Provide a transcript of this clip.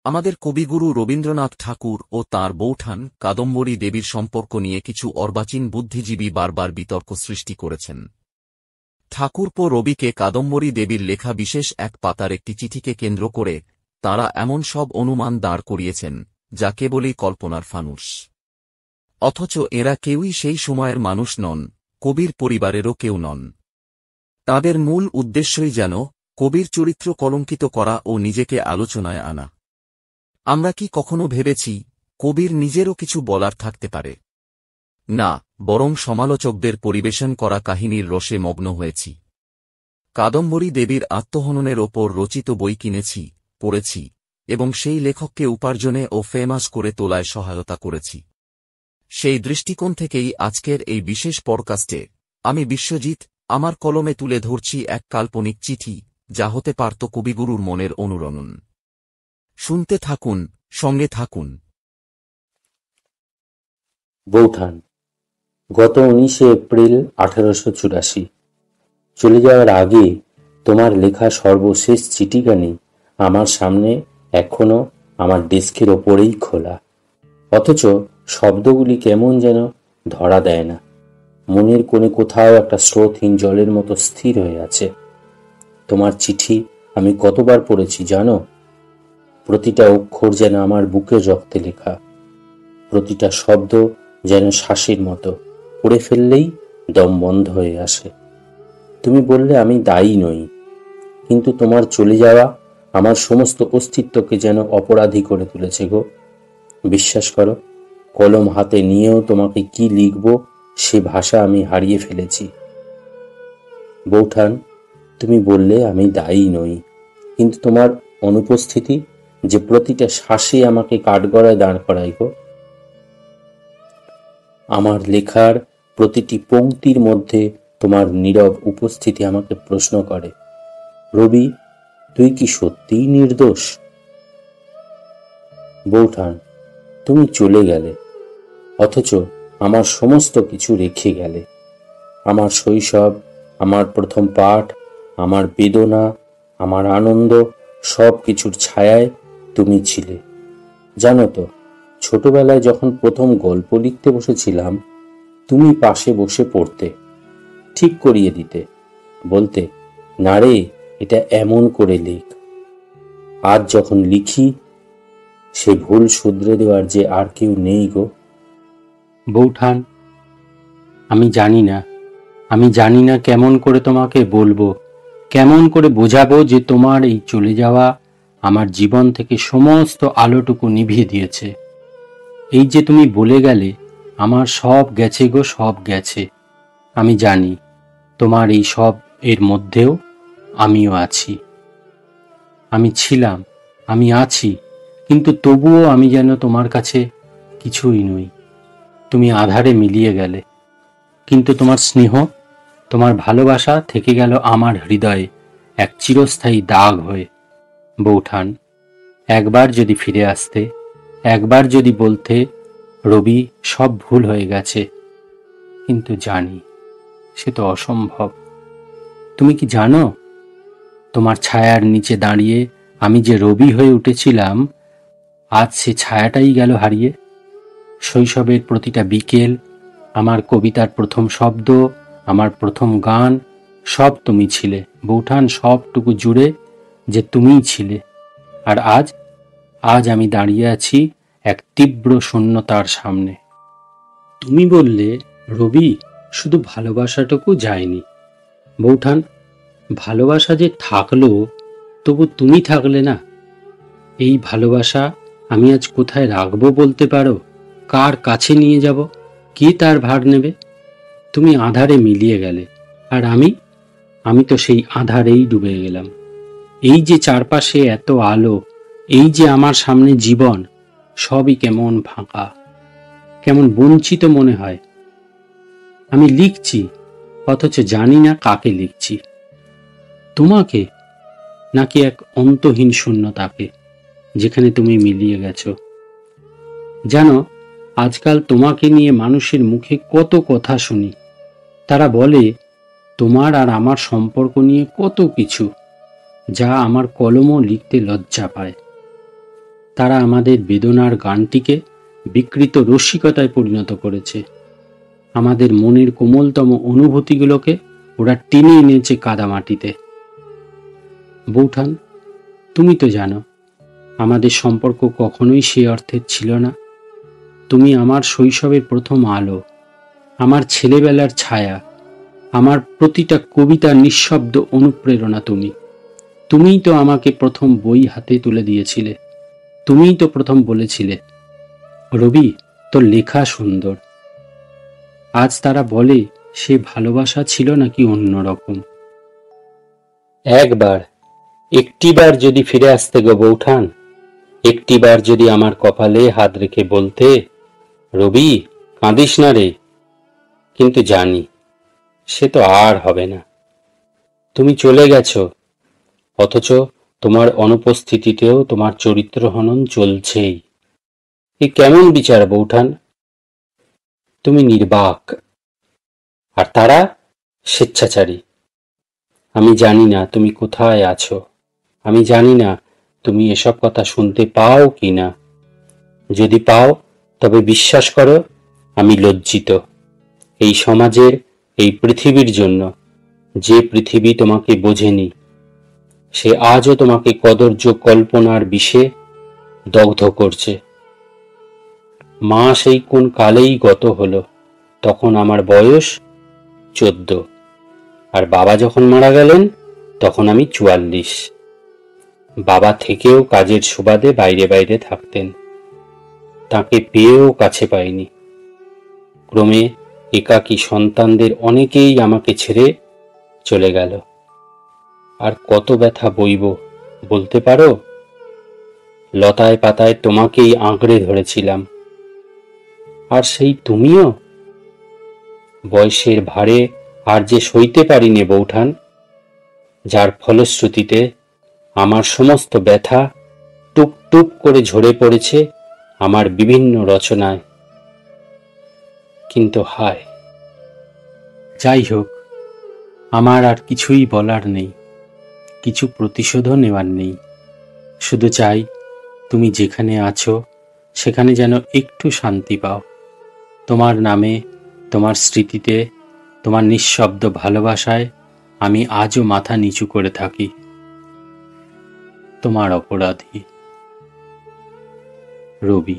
আমাদের কবিগুরু রবীন্দ্রনাথ ঠাকুর ও তাঁর বৌঠান কাদম্বরী দেবীর সম্পর্ক নিয়ে কিছু অর্বাচীন বুদ্ধিজীবী বারবার বিতর্ক সৃষ্টি করেছেন। ঠাকুরপো রবিকে কাদম্বরী দেবীর লেখা বিশেষ এক পাতার একটি চিঠিকে কেন্দ্র করে তাঁরা এমন সব অনুমান দাঁড় করিয়েছেন যা কেবলই কল্পনার ফানুস। অথচ এরা কেউই সেই সময়ের মানুষ নন, কবির পরিবারেরও কেউ নন। তাদের মূল উদ্দেশ্যই যেন কবির চরিত্র কলঙ্কিত করা ও নিজেকে আলোচনায় আনা। আমরা কি কখনো ভেবেছি কবির নিজেরও কিছু বলার থাকতে পারে? না, বরং সমালোচকদের পরিবেশন করা কাহিনীর রসে মগ্ন হয়েছি। কাদম্বরী দেবীর আত্মহননের ওপর রচিত বই কিনেছি, পড়েছি এবং সেই লেখককে উপার্জনে ও ফেমাস করে তোলায় সহায়তা করেছি। সেই দৃষ্টিকোণ থেকেই আজকের এই বিশেষ পডকাস্টে আমি বিশ্বজিৎ আমার কলমে তুলে ধরছি এক কাল্পনিক চিঠি, যা হতে পারত কবিগুরুর মনের অনুরণন। শুনতে থাকুন, সঙ্গে থাকুন। বৌঠান, গত 19 এপ্রিল 1884। চলে যাওয়ার আগে তোমার লেখা সর্বশেষ চিঠিখানি আমার সামনে এখনো আমার ডেস্কের ওপরেই খোলা। অথচ শব্দগুলি কেমন যেন ধরা দেয় না। মনের কোণে কোথাও একটা স্রোতহীন জলের মতো স্থির হয়ে আছে। তোমার চিঠি আমি কতবার পড়েছি জানো? প্রতিটা অক্ষর যেন আমার বুকের রক্তে লেখা, প্রতিটা শব্দ যেন শ্বাসের মতো, পড়ে ফেললেই দম বন্ধ হয়ে আসে। তুমি বললে আমি দায়ী নই, কিন্তু তোমার চলে যাওয়া আমার সমস্ত অস্তিত্বকে যেন অপরাধী করে তুলেছে গো। বিশ্বাস করো, কলম হাতে নিয়েও তোমাকে কি লিখব সে ভাষা আমি হারিয়ে ফেলেছি। বৌঠান, তুমি বললে আমি দায়ী নই, কিন্তু তোমার অনুপস্থিতি যে প্রতিটা শ্বাসে আমাকে কাঠগড়ায় দাঁড় করায় গো। আমার লেখার প্রতিটি পংক্তির মধ্যে তোমার নীরব উপস্থিতি আমাকে প্রশ্ন করে, রবি, তুই কি সত্যিই নির্দোষ? বৌঠান, তুমি চলে গেলে, অথচ আমার সমস্ত কিছু রেখে গেলে। আমার শৈশব, আমার প্রথম পাঠ, আমার বেদনা, আমার আনন্দ, সব কিছুর ছায়ায় তুমি ছিলে। জানো তো, ছোটবেলায় যখন প্রথম গল্প লিখতে বসেছিলাম, তুমি পাশে বসে পড়তে, ঠিক করিয়ে দিতে, বলতে, না রে, এটা এমন করে লিখ। আজ যখন লিখি, সে ভুল শুধরে দেওয়ার যে আর কেউ নেই গো। বৌঠান, আমি জানি না কেমন করে তোমাকে বলবো, কেমন করে বোঝাবো যে তোমার এই চলে যাওয়া আমার জীবন থেকে সমস্ত আলোটুকু নিভিয়ে দিয়েছে। এই যে তুমি বলে গেলে, আমার সব গেছে গো, সব গেছে। আমি জানি তোমার এই সব এর মধ্যেও আমিও আছি। আমি ছিলাম, আমি আছি, কিন্তু তবুও আমি যেন তোমার কাছে কিছুই নই। তুমি আঁধারে মিলিয়ে গেলে, কিন্তু তোমার স্নেহ, তোমার ভালোবাসা থেকে গেল আমার হৃদয়ে এক চিরস্থায়ী দাগ হয়ে। বৌঠান, একবার যদি ফিরে আসতে, একবার যদি বলতে, রবি, সব ভুল হয়ে গেছে, কিন্তু জানি সে তো অসম্ভব। তুমি কি জানো, তোমার ছায়ার নিচে দাঁড়িয়ে আমি যে রবি হয়ে উঠেছিলাম, আজ সে ছায়াটাই গেল হারিয়ে। শৈশবের প্রতিটা বিকেল, আমার কবিতার প্রথম শব্দ, আমার প্রথম গান, সব তুমি ছিলে বৌঠান, সবটুকু জুড়ে যে তুমিই ছিলে। আর আজ আমি দাঁড়িয়ে আছি এক তীব্র শূন্যতার সামনে। তুমি বললে, রবি, শুধু ভালোবাসাটুকু যায়নি। বৌঠান, ভালোবাসা যে থাকলো, তবু তুমি থাকলে না। এই ভালোবাসা আমি আজ কোথায় রাখবো বলতে পারো? কার কাছে নিয়ে যাব? কে তার ভার নেবে? তুমি আঁধারে মিলিয়ে গেলে, আর আমি তো সেই আঁধারেই ডুবে গেলাম। এই যে চারপাশে এত আলো, এই যে আমার সামনে জীবন, সবই কেমন ফাঁকা, কেমন বঞ্চিত মনে হয়। আমি লিখছি, অথচ জানি না কাকে লিখছি, তোমাকে নাকি এক অন্তহীন শূন্যতাকে, যেখানে তুমি মিলিয়ে গেছো। জানো, আজকাল তোমাকে নিয়ে মানুষের মুখে কত কথা শুনি। তারা বলে তোমার আর আমার সম্পর্ক নিয়ে কত কিছু, যা আমার কলমও লিখতে লজ্জা পায়। তারা আমাদের বেদনার গানটিকে বিকৃত রসিকতায় পরিণত করেছে। আমাদের মনের কোমলতম অনুভূতিগুলোকে ওরা টেনে এনেছে কাদামাটিতে। বৌঠান, তুমি তো জানো আমাদের সম্পর্ক কখনোই সে অর্থের ছিল না। তুমি আমার শৈশবের প্রথম আলো, আমার ছেলেবেলার ছায়া, আমার প্রতিটা কবিতার নিঃশব্দ অনুপ্রেরণা। তুমিই তো আমাকে প্রথম বই হাতে তুলে দিয়েছিলে। তুমিই তো প্রথম বলেছিলে, রবি, তোর লেখা সুন্দর। আজ তারা বলে সে ভালোবাসা ছিল নাকি অন্যরকম। একটিবার যদি ফিরে আসতে গো বৌঠান, একটিবার যদি আমার কপালে হাত রেখে বলতে, রবি, কাঁদিস না রে। কিন্তু জানি সে তো আর হবে না। তুমি চলে গেছো, অথচ তোমার অনুপস্থিতিতেও তোমার চরিত্র হনন চলছেই। এ কেমন বিচার বৌঠান? তুমি নির্বাক, আর তারা স্বেচ্ছাচারী। আমি জানি না তুমি কোথায় আছো, আমি জানি না তুমি এসব কথা শুনতে পাও কি না। যদি পাও তবে বিশ্বাস করো, আমি লজ্জিত এই সমাজের, এই পৃথিবীর জন্য। যে পৃথিবী তোমাকে বোঝেনি, সে আজও তোমাকে কদর্য কল্পনার বিষে দগ্ধ করছে। মা সেই কোন কালেই গত হলো, তখন আমার বয়স 14, আর বাবা যখন মারা গেলেন তখন আমি 44। বাবা থেকেও কাজের সুবাদে বাইরে বাইরে থাকতেন, তাকে পেয়েও কাছে পাইনি। ক্রমে একাকী সন্তানদের অনেকেই আমাকে ছেড়ে চলে গেল। আর কত ব্যথা বইব বলতে পারো? লতায় পাতায় তোমাকেই আঁকড়ে ধরেছিলাম, আর সেই তুমিও। বয়সের ভারে আর যে সইতে পারিনি বৌঠান, যার ফলশ্রুতিতে আমার সমস্ত ব্যথা টুপ টুপ করে ঝরে পড়েছে আমার বিভিন্ন রচনায়। কিন্তু হায়, যাই হোক, আমার আর কিছুই বলার নেই, কিছু প্রতিশোধও নেওয়ার নেই। শুধু চাই তুমি যেখানে আছো সেখানে যেন একটু শান্তি পাও। তোমার নামে, তোমার স্মৃতিতে, তোমার নিঃশব্দ ভালোবাসায় আমি আজও মাথা নিচু করে থাকি। তোমার অপরাধী, রবি।